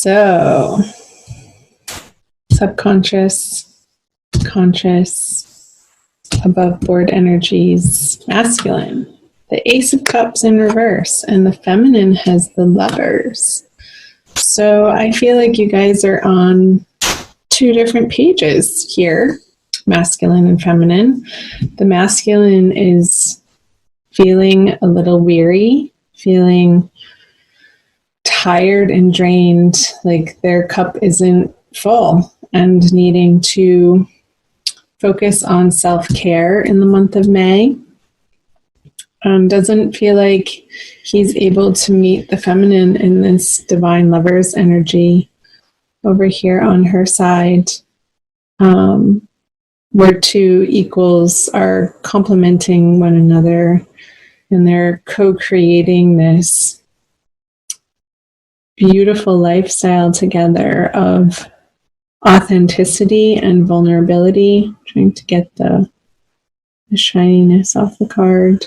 So, subconscious, conscious, above board energies, masculine. The Ace of Cups in reverse, and the feminine has the Lovers. So I feel like you guys are on two different pages here, masculine and feminine. The masculine is feeling a little weary, feeling tired and drained, like their cup isn't full, and needing to focus on self-care in the month of May. Doesn't feel like he's able to meet the feminine in this divine Lovers energy over here on her side, where two equals are complementing one another and they're co-creating this beautiful lifestyle together of authenticity and vulnerability. Trying to get the shininess off the card.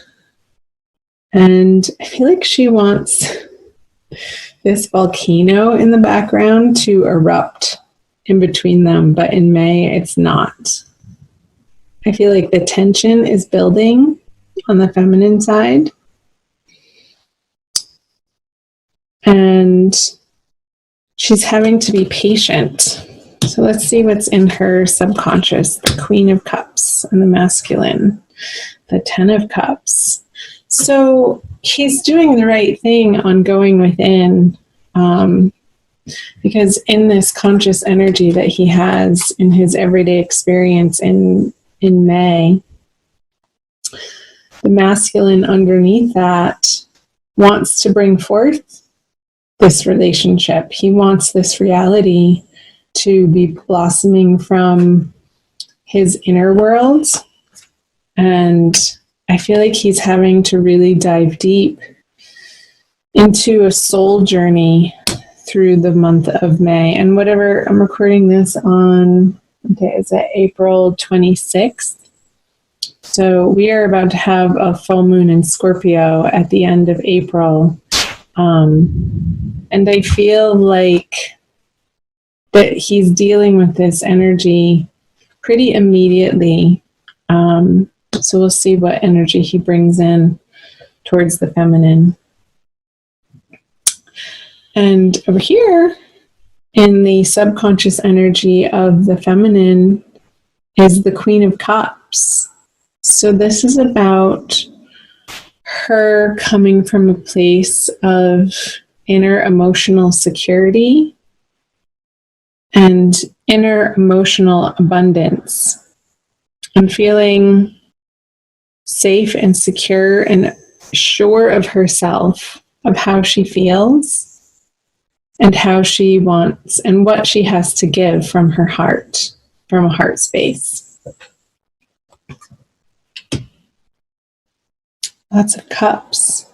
And I feel like she wants this volcano in the background to erupt in between them, but in May it's not. I feel like the tension is building on the feminine side. And she's having to be patient. So let's see what's in her subconscious. The Queen of Cups and the masculine. The Ten of Cups. So he's doing the right thing on going within, because in this conscious energy that he has in his everyday experience in May, the masculine underneath that wants to bring forth this relationship. He wants this reality to be blossoming from his inner world, and I feel like he's having to really dive deep into a soul journey through the month of May. And whatever, I'm recording this on, is it April 26th? So we are about to have a full moon in Scorpio at the end of April. And I feel like that he's dealing with this energy pretty immediately. So we'll see what energy he brings in towards the feminine. And over here, in the subconscious energy of the feminine, is the Queen of Cups. So this is about her coming from a place of inner emotional security and inner emotional abundance, and feeling safe and secure and sure of herself, of how she feels and how she wants and what she has to give from her heart, from a heart space. Lots of cups.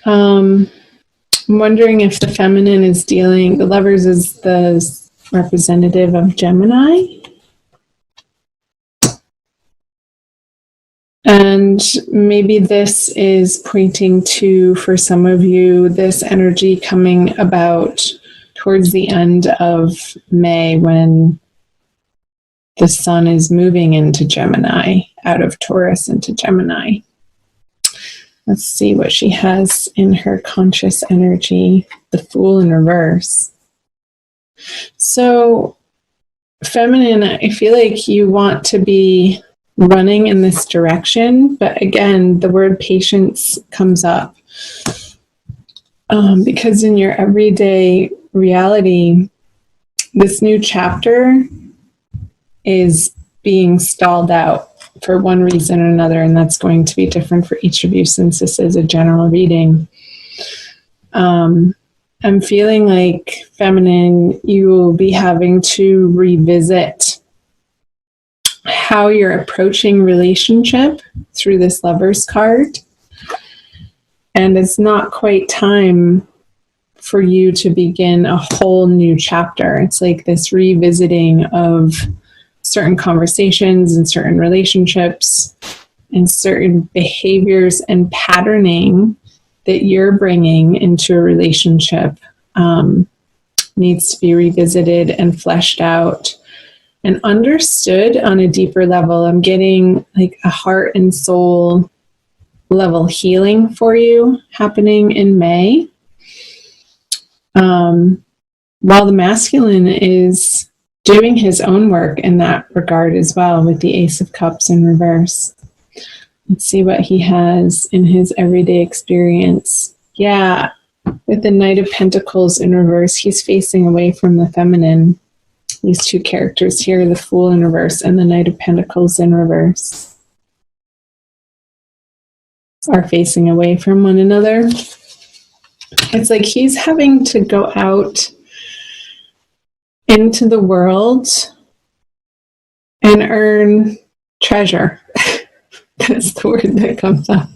I'm wondering if the feminine is dealing, the Lovers is the representative of Gemini. And maybe this is pointing to, for some of you, this energy coming about towards the end of May when the sun is moving into Gemini, out of Taurus into Gemini. Let's see what she has in her conscious energy, the Fool in reverse. So, feminine, I feel like you want to be running in this direction, but again, the word patience comes up because in your everyday reality, this new chapter is being stalled out for one reason or another, and that's going to be different for each of you since this is a general reading. I'm feeling like, feminine, you will be having to revisit how you're approaching relationship through this Lovers card. And it's not quite time for you to begin a whole new chapter. It's like this revisiting of certain conversations and certain relationships and certain behaviors and patterning that you're bringing into a relationship needs to be revisited and fleshed out and understood on a deeper level. I'm getting like a heart and soul level healing for you happening in May. While the masculine is doing his own work in that regard as well with the Ace of Cups in reverse. Let's see what he has in his everyday experience. Yeah, with the Knight of Pentacles in reverse, he's facing away from the feminine. These two characters here, the Fool in reverse and the Knight of Pentacles in reverse, are facing away from one another. It's like he's having to go out into the world and earn treasure. That's the word that comes up.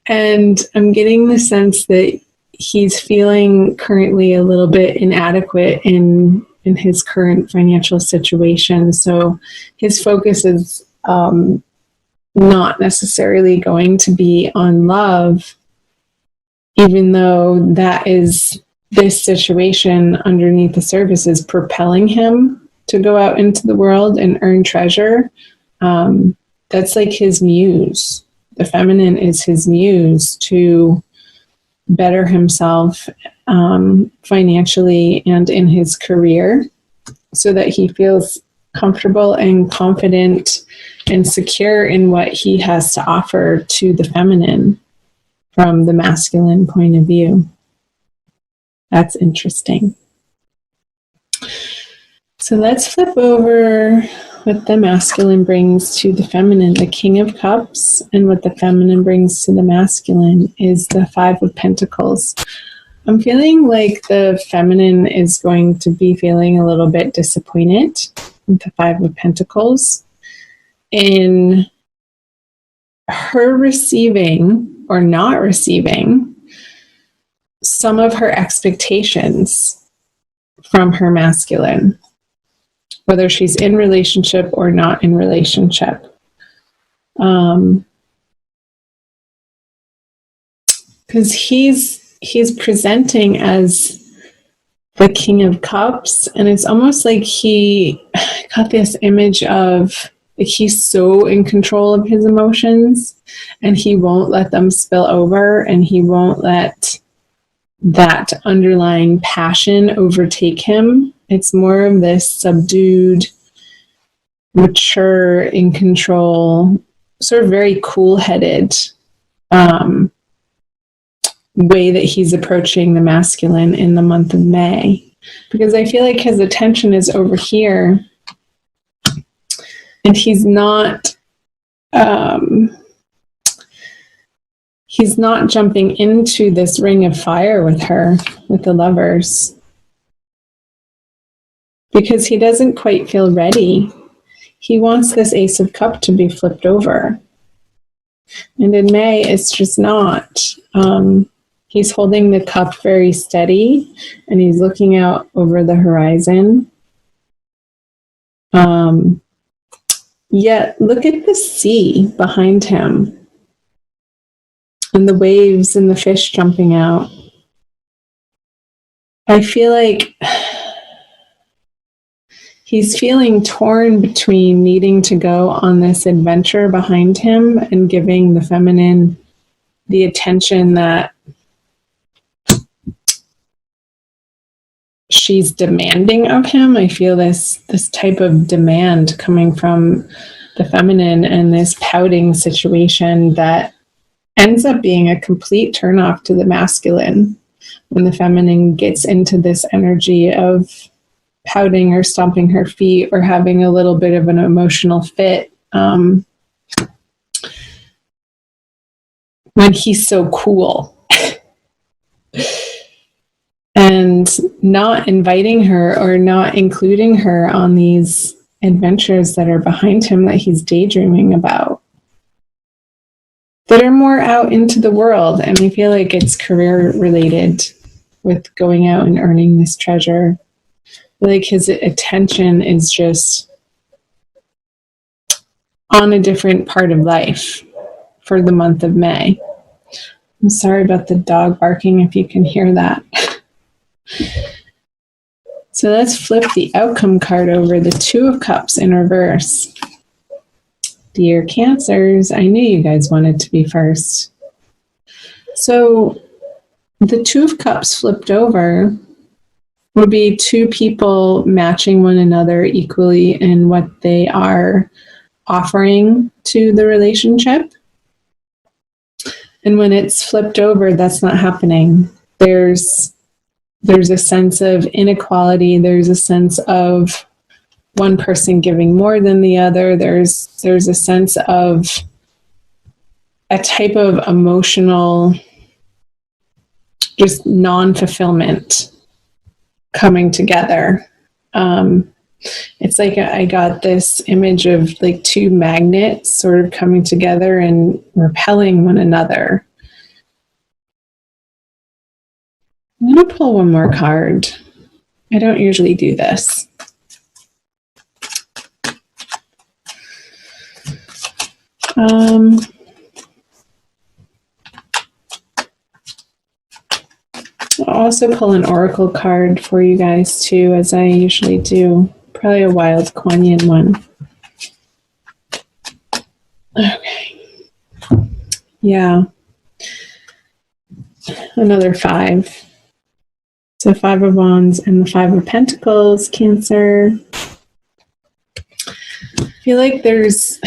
And I'm getting the sense that he's feeling currently a little bit inadequate in his current financial situation. So his focus is not necessarily going to be on love, even though that is this situation underneath the surface is propelling him to go out into the world and earn treasure. That's like his muse. The feminine is his muse to better himself financially and in his career so that he feels comfortable and confident and secure in what he has to offer to the feminine from the masculine point of view. That's interesting. So let's flip over what the masculine brings to the feminine. The King of Cups and what the feminine brings to the masculine is the Five of Pentacles. I'm feeling like the feminine is going to be feeling a little bit disappointed with the Five of Pentacles in her receiving or not receiving some of her expectations from her masculine, whether she's in relationship or not in relationship. Because he's presenting as the King of Cups, and it's almost like he got this image of like he's so in control of his emotions and he won't let them spill over, and he won't let that underlying passion overtake him. It's more of this subdued, mature, in control, sort of very cool-headed way that he's approaching the masculine in the month of May. Because I feel like his attention is over here and he's not jumping into this ring of fire with her, with the Lovers, because he doesn't quite feel ready. He wants this Ace of Cups to be flipped over. And in May, it's just not. He's holding the cup very steady, and he's looking out over the horizon. Yet, look at the sea behind him, and the waves and the fish jumping out. I feel like he's feeling torn between needing to go on this adventure behind him and giving the feminine the attention that she's demanding of him. I feel this type of demand coming from the feminine and this pouting situation that ends up being a complete turnoff to the masculine when the feminine gets into this energy of pouting or stomping her feet or having a little bit of an emotional fit when he's so cool. And not inviting her or not including her on these adventures that are behind him that he's daydreaming about, that are more out into the world. And I feel like it's career related with going out and earning this treasure. Like his attention is just on a different part of life for the month of May. I'm sorry about the dog barking if you can hear that. So let's flip the outcome card over, the Two of Cups in reverse. Dear Cancers, I knew you guys wanted to be first. So the Two of Cups flipped over would be two people matching one another equally in what they are offering to the relationship. And when it's flipped over, that's not happening. There's a sense of inequality. There's a sense of one person giving more than the other. There's a sense of a type of emotional just non-fulfillment coming together. It's like I got this image of like two magnets sort of coming together and repelling one another. I'm going to pull one more card. I don't usually do this. I'll also pull an oracle card for you guys too, as I usually do. Probably a wild Kuan Yin one. Okay. Yeah. Another 5. So 5 of Wands and the 5 of Pentacles, Cancer. I feel like there's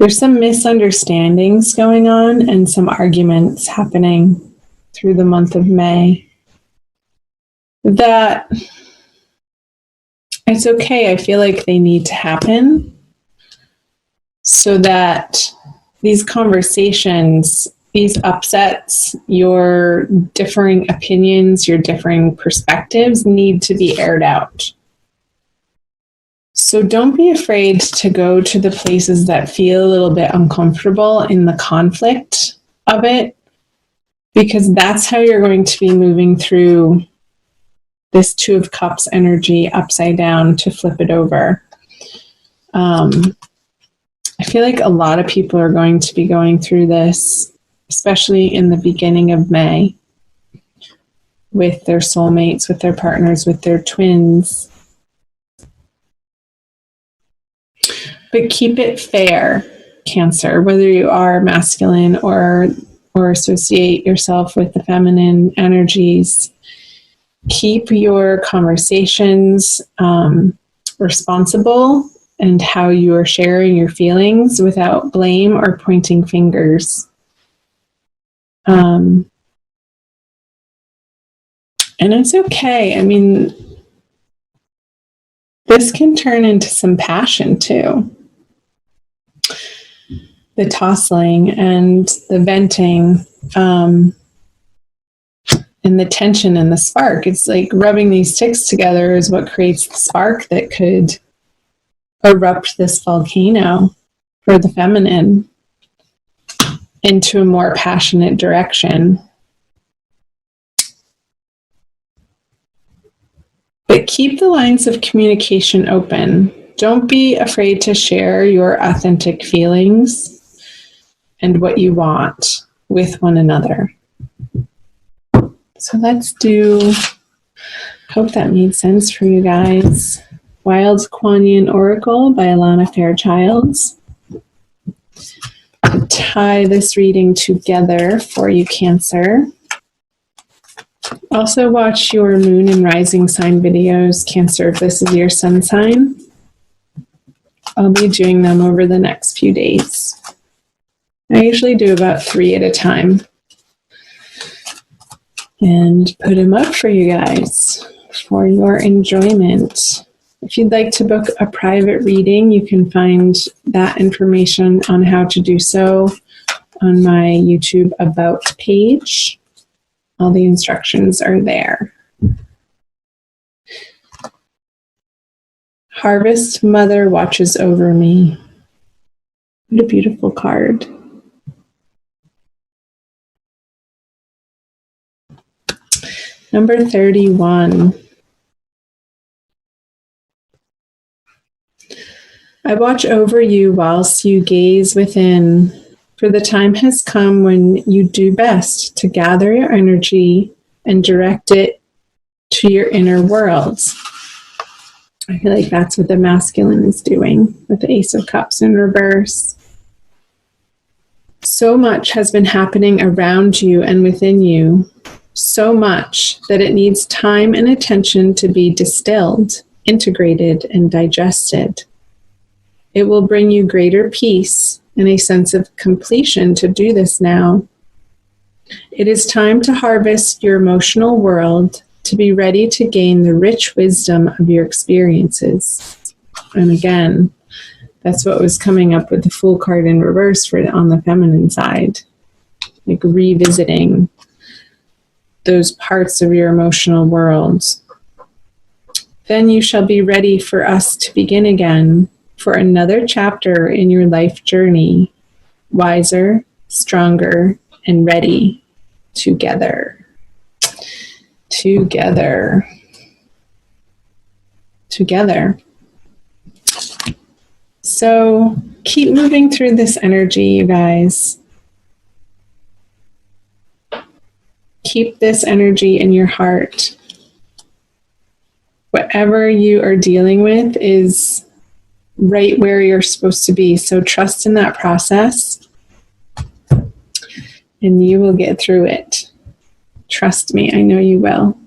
some misunderstandings going on and some arguments happening through the month of May. That it's okay. I feel like they need to happen so that these conversations, these upsets, your differing opinions, your differing perspectives need to be aired out. So don't be afraid to go to the places that feel a little bit uncomfortable in the conflict of it, because that's how you're going to be moving through this Two of Cups energy upside down to flip it over. I feel like a lot of people are going to be going through this, especially in the beginning of May, with their soulmates, with their partners, with their twins. But keep it fair, Cancer, whether you are masculine or associate yourself with the feminine energies. Keep your conversations responsible and how you are sharing your feelings without blame or pointing fingers. And it's okay. I mean, this can turn into some passion too. The tossing and the venting, and the tension and the spark. It's like rubbing these sticks together is what creates the spark that could erupt this volcano for the feminine into a more passionate direction. But keep the lines of communication open. Don't be afraid to share your authentic feelings and what you want with one another. So let's do, hope that made sense for you guys. Wild Kuan Yin Oracle by Alana Fairchild. Tie this reading together for you, Cancer. Also watch your moon and rising sign videos, Cancer, if this is your sun sign. I'll be doing them over the next few days. I usually do about 3 at a time and put them up for you guys for your enjoyment. If you'd like to book a private reading, you can find that information on how to do so on my YouTube About page. All the instructions are there. Harvest Mother watches over me. What a beautiful card. Number 31. I watch over you whilst you gaze within, For the time has come when you do best to gather your energy and direct it to your inner worlds. I feel like that's what the masculine is doing with the Ace of Cups in reverse. So much has been happening around you and within you, so much that it needs time and attention to be distilled, integrated, and digested. It will bring you greater peace and a sense of completion to do this now. It is time to harvest your emotional world, to be ready to gain the rich wisdom of your experiences. And again, that's what was coming up with the Fool card in reverse for on the feminine side. Like revisiting those parts of your emotional world. Then you shall be ready for us to begin again for another chapter in your life journey, wiser, stronger, and ready together. Together. Together. So keep moving through this energy, you guys. Keep this energy in your heart. Whatever you are dealing with is right where you're supposed to be. So trust in that process and you will get through it. Trust me, I know you will.